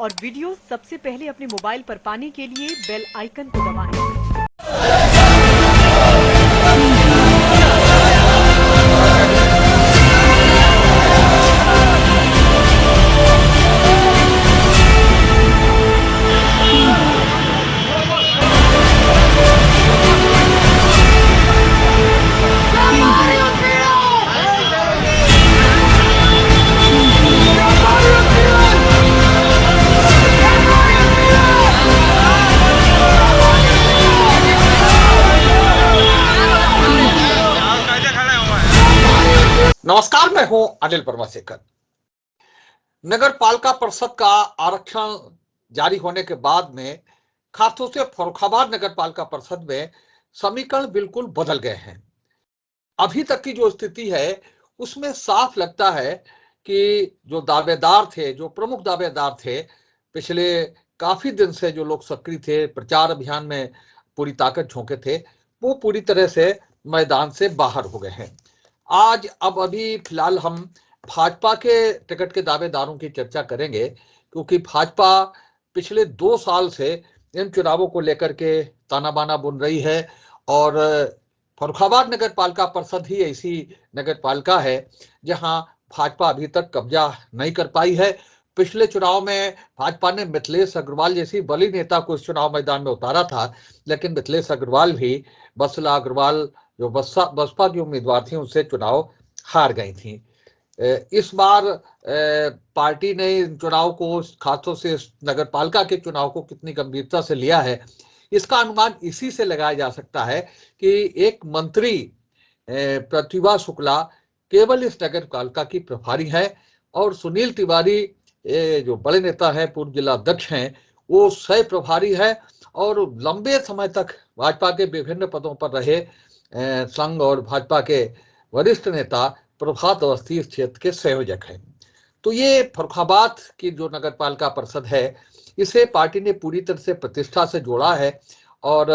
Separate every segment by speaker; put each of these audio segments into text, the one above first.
Speaker 1: और वीडियो सबसे पहले अपने मोबाइल पर पाने के लिए बेल आइकन को दबाएं।
Speaker 2: नमस्कार, मैं हूं अनिल परमासेकर। नगर पालिका परिषद का आरक्षण जारी होने के बाद में खासतौर से फर्रुखाबाद नगर पालिका परिषद में समीकरण बिल्कुल बदल गए हैं। अभी तक की जो स्थिति है उसमें साफ लगता है कि जो दावेदार थे, जो प्रमुख दावेदार थे, पिछले काफी दिन से जो लोग सक्रिय थे, प्रचार अभियान में पूरी ताकत झोंके थे, वो पूरी तरह से मैदान से बाहर हो गए हैं। आज अभी फिलहाल हम भाजपा के टिकट के दावेदारों की चर्चा करेंगे, क्योंकि भाजपा पिछले 2 साल से इन चुनावों को लेकर के ताना बाना बुन रही है और फर्रुखाबाद नगर पालिका परिषद ही ऐसी नगर पालिका है जहां भाजपा अभी तक कब्जा नहीं कर पाई है। पिछले चुनाव में भाजपा ने मिथिलेश अग्रवाल जैसी बड़ी नेता को इस चुनाव मैदान में उतारा था, लेकिन मिथिलेश अग्रवाल भी, बसला अग्रवाल जो बसपा की उम्मीदवार थी, उनसे चुनाव हार गई थी। इस बार पार्टी ने इन चुनाव को, खासतौर से नगर पालिका के चुनाव को कितनी गंभीरता से लिया है, इसका अनुमान इसी से लगाया जा सकता है कि एक मंत्री प्रतिभा शुक्ला केवल इस नगर पालिका की प्रभारी है और सुनील तिवारी जो बड़े नेता है, पूर्व जिला अध्यक्ष हैं, वो सह प्रभारी है और लंबे समय तक भाजपा के विभिन्न पदों पर रहे संघ और भाजपा के वरिष्ठ नेता प्रभात अवस्थी इस क्षेत्र के संयोजक हैं। तो ये फर्रुखाबाद की जो नगर पालिका परिषद है, इसे पार्टी ने पूरी तरह से प्रतिष्ठा से जोड़ा है और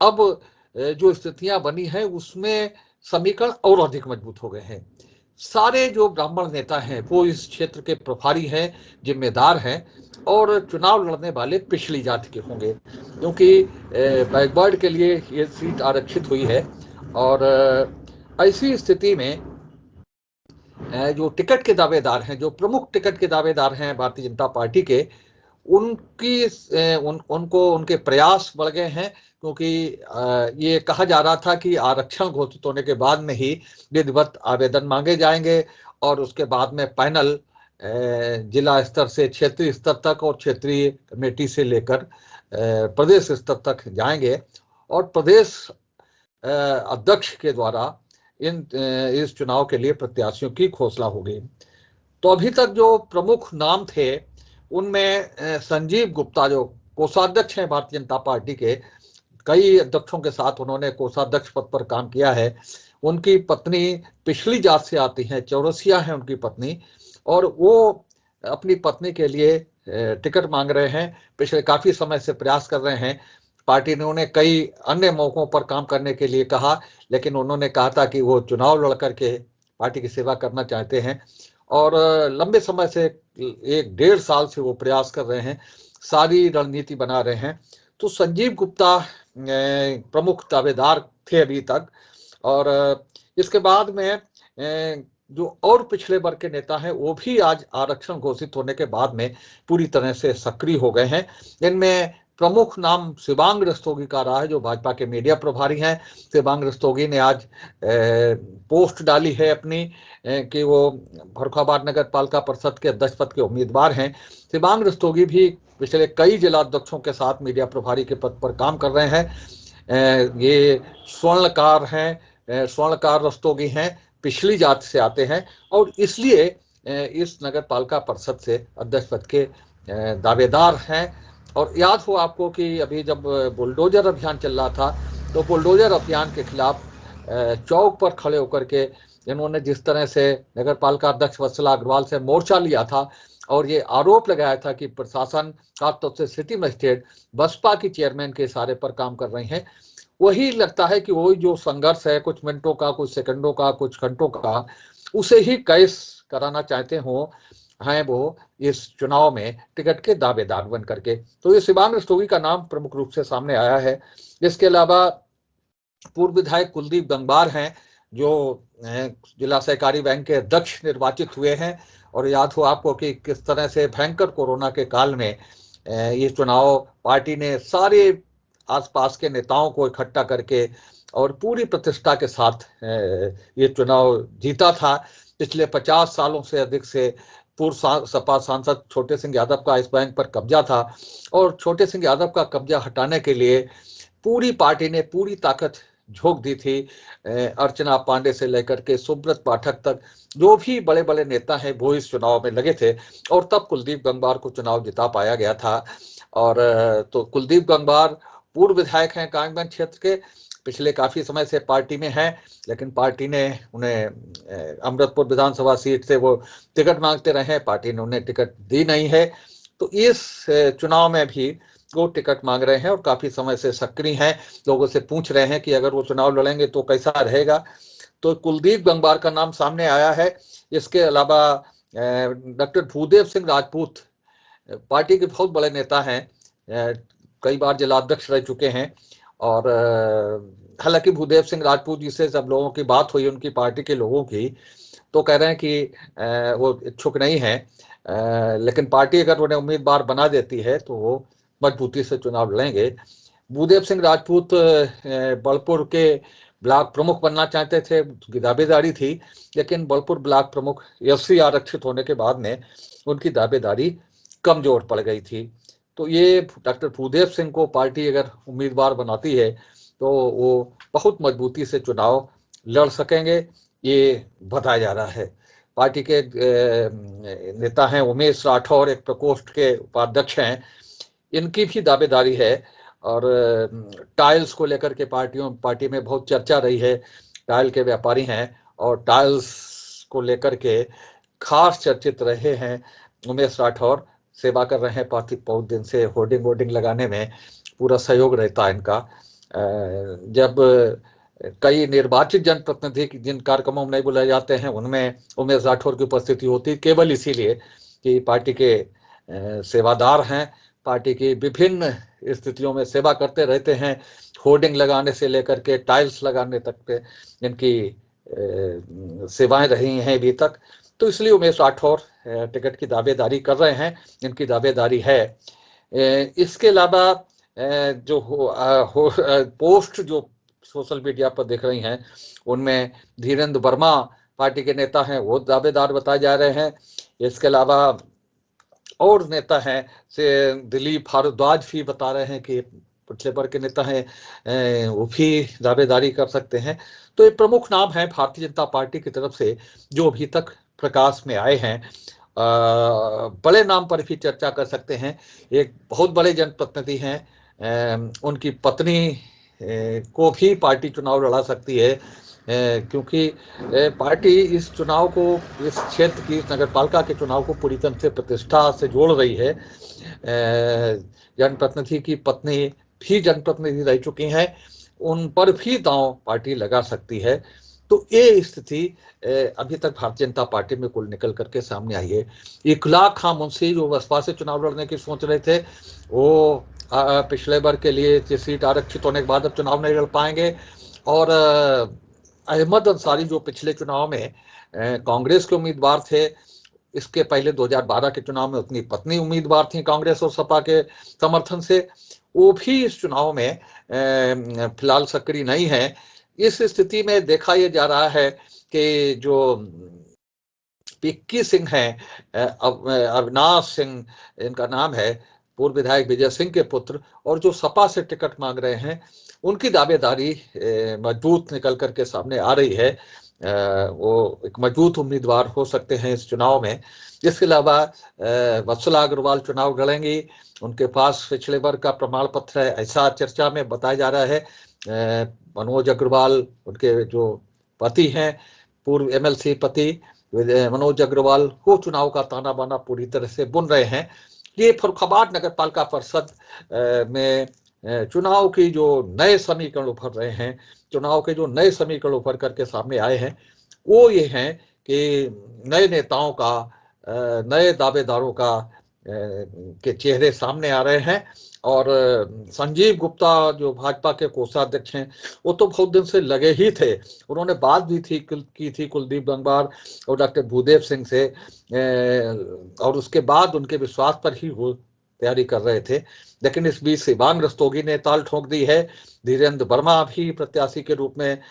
Speaker 2: अब जो स्थितियां बनी है उसमें समीकरण और अधिक मजबूत हो गए हैं। सारे जो ब्राह्मण नेता हैं वो इस क्षेत्र के प्रभारी हैं, जिम्मेदार हैं और चुनाव लड़ने वाले पिछली जाति के होंगे, क्योंकि बैकवर्ड के लिए ये सीट आरक्षित हुई है। और ऐसी स्थिति में जो टिकट के दावेदार हैं, जो प्रमुख टिकट के दावेदार हैं भारतीय जनता पार्टी के, उनको उनके प्रयास बढ़ गए हैं, क्योंकि ये कहा जा रहा था कि आरक्षण घोषित होने के बाद में ही विधिवत आवेदन मांगे जाएंगे और उसके बाद में पैनल जिला स्तर से क्षेत्रीय स्तर तक और क्षेत्रीय कमेटी से लेकर प्रदेश स्तर तक जाएंगे और प्रदेश अध्यक्ष के द्वारा इस चुनाव के लिए प्रत्याशियों की घोषणा होगी। तो अभी तक जो प्रमुख नाम थे उनमें संजीव गुप्ता, जो कोषाध्यक्ष हैं भारतीय जनता पार्टी के, कई अध्यक्षों के साथ उन्होंने कोषाध्यक्ष पद पर काम किया है। उनकी पत्नी पिछली जात से आती हैं, चौरसिया है उनकी पत्नी, और वो अपनी पत्नी के लिए टिकट मांग रहे हैं। पिछले काफी समय से प्रयास कर रहे हैं। पार्टी ने उन्हें कई अन्य मौकों पर काम करने के लिए कहा, लेकिन उन्होंने कहा था कि वो चुनाव लड़ करके पार्टी की सेवा करना चाहते हैं और लंबे समय से 1-1.5 साल से वो प्रयास कर रहे हैं, सारी रणनीति बना रहे हैं। तो संजीव गुप्ता प्रमुख दावेदार थे अभी तक, और इसके बाद में जो और पिछले वर्ग के नेता हैं वो भी आज आरक्षण घोषित होने के बाद में पूरी तरह से सक्रिय हो गए हैं। इनमें प्रमुख नाम शिवांग रस्तोगी का रहा है, जो भाजपा के मीडिया प्रभारी हैं। शिवांग रस्तोगी ने आज पोस्ट डाली है अपनी कि वो फर्रुखाबाद नगर पालिका परिषद के अध्यक्ष पद के उम्मीदवार हैं। शिवांग रस्तोगी भी पिछले कई जिला अध्यक्षों के साथ मीडिया प्रभारी के पद पर काम कर रहे हैं। ये स्वर्णकार हैं, स्वर्णकार रस्तोगी हैं, पिछली जाति से आते हैं और इसलिए इस नगर पालिका परिषद से अध्यक्ष पद के दावेदार हैं। और याद हो आपको कि अभी जब बुलडोजर अभियान चल रहा था, तो बुलडोजर अभियान के खिलाफ चौक पर खड़े होकर के इन्होंने जिस तरह से नगर पालिका अध्यक्ष बसला अग्रवाल से मोर्चा लिया था और ये आरोप लगाया था कि प्रशासन, खासतौर से सिटी मजिस्ट्रेट, बसपा की चेयरमैन के इशारे पर काम कर रहे हैं, वही लगता है कि वही जो संघर्ष है, कुछ मिनटों का, कुछ सेकंडों का, कुछ घंटों का, उसे ही कैश कराना चाहते हो हैं वो इस चुनाव में टिकट के दावेदार बन करके। तो ये शिवांग रस्तोगी का नाम प्रमुख रूप से सामने आया है। इसके अलावा पूर्व विधायक कुलदीप गंगवार हैं, जो जिला सहकारी बैंक के अध्यक्ष निर्वाचित हुए हैं। और याद हो आपको कि किस तरह से भयंकर कोरोना के काल में ये चुनाव पार्टी ने सारे आसपास के नेताओं को इकट्ठा करके और पूरी प्रतिष्ठा के साथ ये चुनाव जीता था। पिछले 50 सालों से अधिक से पूर्व सपा सांसद छोटे सिंह यादव का इस बैंक पर कब्जा था, और छोटे सिंह यादव का कब्जा हटाने के लिए पूरी पार्टी ने पूरी ताकत झोंक दी थी। अर्चना पांडे से लेकर के सुब्रत पाठक तक जो भी बड़े बड़े नेता हैं वो इस चुनाव में लगे थे, और तब कुलदीप गंगवार को चुनाव जिता पाया गया था। और तो कुलदीप गंगवार पूर्व विधायक हैं कांगगंज क्षेत्र के, पिछले काफी समय से पार्टी में हैं, लेकिन पार्टी ने उन्हें अमृतपुर विधानसभा सीट से वो टिकट मांगते रहे, पार्टी ने उन्हें टिकट दी नहीं है। तो इस चुनाव में भी वो टिकट मांग रहे हैं और काफी समय से सक्रिय हैं, लोगों से पूछ रहे हैं कि अगर वो चुनाव लड़ेंगे तो कैसा रहेगा। तो कुलदीप गंगवार का नाम सामने आया है। इसके अलावा डॉक्टर भूदेव सिंह राजपूत पार्टी के बहुत बड़े नेता हैं, कई बार जिलाध्यक्ष रह चुके हैं। और हालांकि भूदेव सिंह राजपूत जी से जब लोगों की बात हुई, उनकी पार्टी के लोगों की, तो कह रहे हैं कि वो इच्छुक नहीं है, लेकिन पार्टी अगर उन्हें उम्मीदवार बना देती है तो वो मजबूती से चुनाव लड़ेंगे। भूदेव सिंह राजपूत बलपुर के ब्लॉक प्रमुख बनना चाहते थे, उनकी दावेदारी थी, लेकिन बलपुर ब्लॉक प्रमुख एससी आरक्षित होने के बाद में उनकी दावेदारी कमजोर पड़ गई थी। तो ये डॉक्टर भूदेव सिंह को पार्टी अगर उम्मीदवार बनाती है तो वो बहुत मजबूती से चुनाव लड़ सकेंगे, ये बताया जा रहा है। पार्टी के नेता हैं उमेश राठौर, एक प्रकोष्ठ के उपाध्यक्ष हैं, इनकी भी दावेदारी है। और टाइल्स को लेकर के पार्टी में बहुत चर्चा रही है। टाइल के व्यापारी हैं और टाइल्स को लेकर के खास चर्चित रहे हैं। उमेश राठौर सेवा कर रहे हैं पार्टी बहुत दिन से, होर्डिंग वोर्डिंग लगाने में पूरा सहयोग रहता है इनका। जब कई निर्वाचित जनप्रतिनिधि जिन कार्यक्रमों में नहीं बुलाए जाते हैं उनमें उमेश राठौर की उपस्थिति होती है, केवल इसीलिए कि पार्टी के सेवादार हैं, पार्टी की विभिन्न स्थितियों में सेवा करते रहते हैं, होर्डिंग लगाने से लेकर के टाइल्स लगाने तक के इनकी सेवाएं रही हैं अभी तक। तो इसलिए उमेश राठौर टिकट की दावेदारी कर रहे हैं, इनकी दावेदारी है। इसके अलावा जो पोस्ट जो सोशल मीडिया पर देख रही हैं उनमें धीरेन्द्र वर्मा पार्टी के नेता हैं, वो दावेदार बताए जा रहे हैं। इसके अलावा और नेता हैं से दिलीप भारद्वाज भी बता रहे हैं कि पिछले वर्ग के नेता हैं, वो भी दावेदारी कर सकते हैं। तो ये प्रमुख नाम है भारतीय जनता पार्टी की तरफ से जो अभी तक प्रकाश में आए हैं। बड़े नाम पर भी चर्चा कर सकते हैं। एक बहुत बड़े जनप्रतिनिधि हैं, उनकी पत्नी को भी पार्टी चुनाव लड़ा सकती है, क्योंकि पार्टी इस चुनाव को, इस क्षेत्र की नगरपालिका के चुनाव को पूरी तरह से प्रतिष्ठा से जोड़ रही है। जनप्रतिनिधि की पत्नी भी जनप्रतिनिधि रह चुकी हैं, उन पर भी दांव पार्टी लगा सकती है। तो ये स्थिति अभी तक भारतीय जनता पार्टी में कुल निकल करके सामने आई है। इखलाक खां मुंशी जो बसपा से चुनाव लड़ने की सोच रहे थे, वो पिछले बार के लिए सीट आरक्षित होने के बाद अब चुनाव नहीं लड़ पाएंगे। और अहमद अंसारी जो पिछले चुनाव में कांग्रेस के उम्मीदवार थे, इसके पहले 2012 के चुनाव में अपनी पत्नी उम्मीदवार थी कांग्रेस और सपा के समर्थन से, वो भी इस चुनाव में फिलहाल सक्रिय नहीं है। इस स्थिति में देखा यह जा रहा है कि जो पिक्की सिंह हैं, अविनाश सिंह इनका नाम है, पूर्व विधायक विजय सिंह के पुत्र, और जो सपा से टिकट मांग रहे हैं, उनकी दावेदारी मजबूत निकल करके सामने आ रही है। वो एक मजबूत उम्मीदवार हो सकते हैं इस चुनाव में। इसके अलावा वत्सला अग्रवाल चुनाव लड़ेंगी, उनके पास पिछले वर्ग का प्रमाण पत्र है, ऐसा चर्चा में बताया जा रहा है। मनोज अग्रवाल, उनके जो पति हैं, पूर्व एमएलसी पति मनोज अग्रवाल, वो चुनाव का ताना बाना पूरी तरह से बुन रहे हैं। ये फर्रुखाबाद नगर पालिका परिषद में चुनाव की जो नए समीकरण उभर रहे हैं, चुनाव के जो नए समीकरण उभर करके सामने आए हैं, वो ये हैं कि नए नेताओं का नए दावेदारों के चेहरे सामने आ रहे हैं। और संजीव गुप्ता जो भाजपा के कोषाध्यक्ष हैं, वो तो बहुत दिन से लगे ही थे। उन्होंने बात भी की थी कुलदीप गंगवार और डॉक्टर भूदेव सिंह से, और उसके बाद उनके विश्वास पर ही वो तैयारी कर रहे थे। लेकिन इस बीच शिवांग रस्तोगी ने ताल ठोक दी है। धीरेन्द्र वर्मा भी प्रत्याशी के रूप में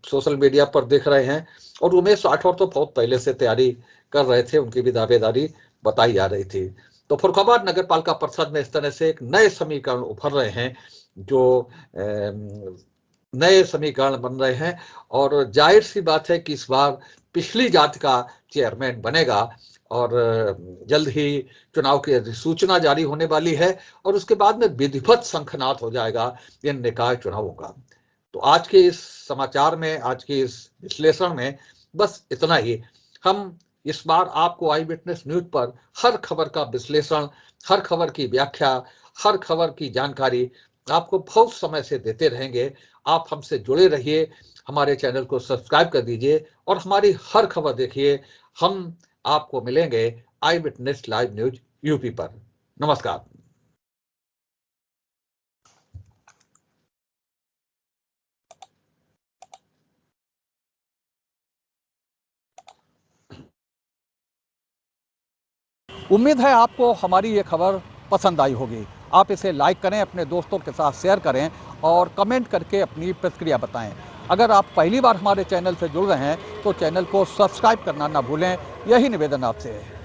Speaker 2: सोशल मीडिया पर दिख रहे हैं, और उमेश राठौर तो बहुत पहले से तैयारी कर रहे थे, उनकी भी दावेदारी बताई जा रही थी। तो फर्रुखाबाद नगर पालिका परिषद में इस तरह से एक नए समीकरण उभर रहे हैं, जो नए समीकरण बन रहे हैं, और जाहिर सी बात है कि इस बार पिछली जाति का चेयरमैन बनेगा, और जल्द ही चुनाव की अधिसूचना जारी होने वाली है, और उसके बाद में विधिवत शंखनाद हो जाएगा इन निकाय चुनावों का। तो आज के इस समाचार में, आज के इस विश्लेषण में बस इतना ही। हम इस बार आपको आई विटनेस न्यूज पर हर खबर का विश्लेषण, हर खबर की व्याख्या, हर खबर की जानकारी आपको बहुत समय से देते रहेंगे। आप हमसे जुड़े रहिए, हमारे चैनल को सब्सक्राइब कर दीजिए और हमारी हर खबर देखिए। हम आपको मिलेंगे आई विटनेस लाइव न्यूज यूपी पर। नमस्कार।
Speaker 3: उम्मीद है आपको हमारी ये खबर पसंद आई होगी। आप इसे लाइक करें, अपने दोस्तों के साथ शेयर करें और कमेंट करके अपनी प्रतिक्रिया बताएं। अगर आप पहली बार हमारे चैनल से जुड़ रहे हैं तो चैनल को सब्सक्राइब करना ना भूलें। यही निवेदन आपसे है।